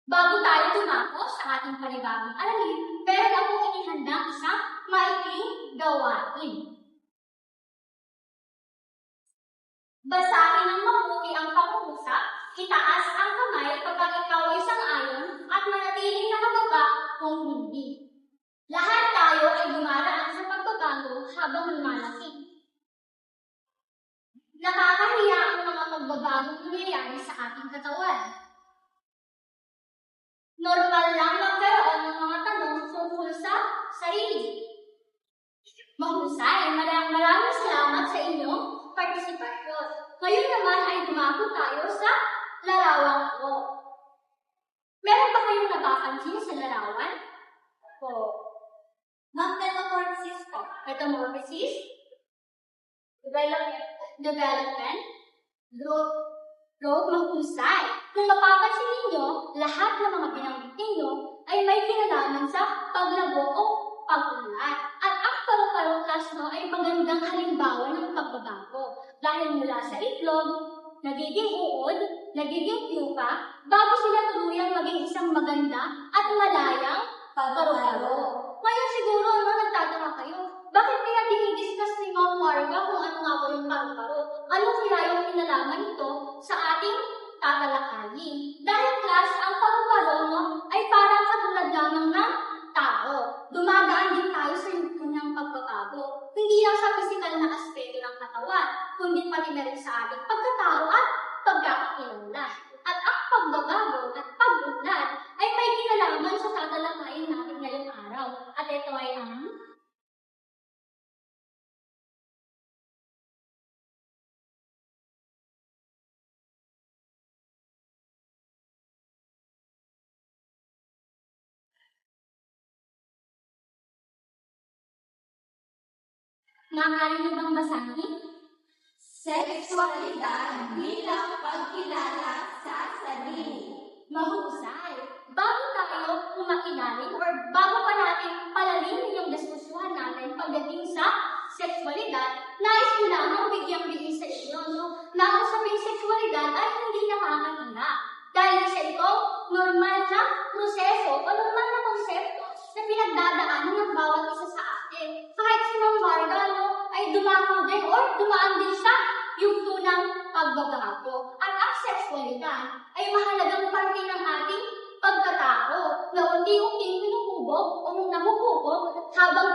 Bago tayo dumako sa ating panibagong aralin, meron akong inihandang isang maikling gawain. Basahin ng mabuti ang pangungusap, itaas ang kamay kapag ikaw ay sang-ayon at manatiling nakababa kung hindi. Lahat tayo ay dumaraan sa pagbabago habang lumalaki. Nakakahiya ang mga pagbabagong nangyayari sa ating katawan. Normal lang magkaroon ng mga tanong tungkol sa sarili. Mahusay, maraming salamat sa inyong partisipasyon. Ngayon naman ay dumako tayo sa larawan ko. Meron ba kayong napapansin sa larawan? Opo. Metamorphosis po. Metamorphosis? Development? Growth, mahusay. Kung mapapansin ninyo, lahat ng mga binanggit ninyo ay may kinalaman sa paglago o pag-unlad. At ang paru-parong plasma ay magandang halimbawa ng pagbabago. Dahil mula sa itlog, nagiging uod, nagiging pupa, bago sila tuluyang maging isang maganda at malayang paru-paro. Ngayon siguro, nagtataka kayo, bakit kaya dinidiscuss ni Ma'am Marga kung ano nga ba yung paru-paro? Ano kaya yung kinalaman nito sa ating tatalakayin? Dahil class, ang paru-paro ay parang katulad lamang ng tao. Dumadaan din tayo sa yugto ng pagbabago. Hindi lang sa physical na aspeto ng katawan, kundi pati na rin sa ating pagkatao at pagkakakilanlan. At ang pagbabago at pag-unlad ay may kinalaman sa tatalakayin natin ngayong araw. At ito ay ang maaari niyo bang basahin? Sexualidad bilang pagkilala sa sarili. Mahusay. Bago tayo umakilalim or bago pa natin palalimin yung diskusyohan natin pagdating sa sexualidad, nais ko lamang bigyang-bigay sa inyo, na ang sabing sexualidad ay hindi nakakahira. Dahil sa ito, normal na proseso o normal na konsepto na pinagdadaanan ng bawat isa sa atin. Kahit si Ma'am Marga ay dumako din or dumaan din sa yugto ng pagbabago. At ang sexualidad ay mahalagang parte ng ating pagkatao na unti-unting pinuhubog o nahuhubog habang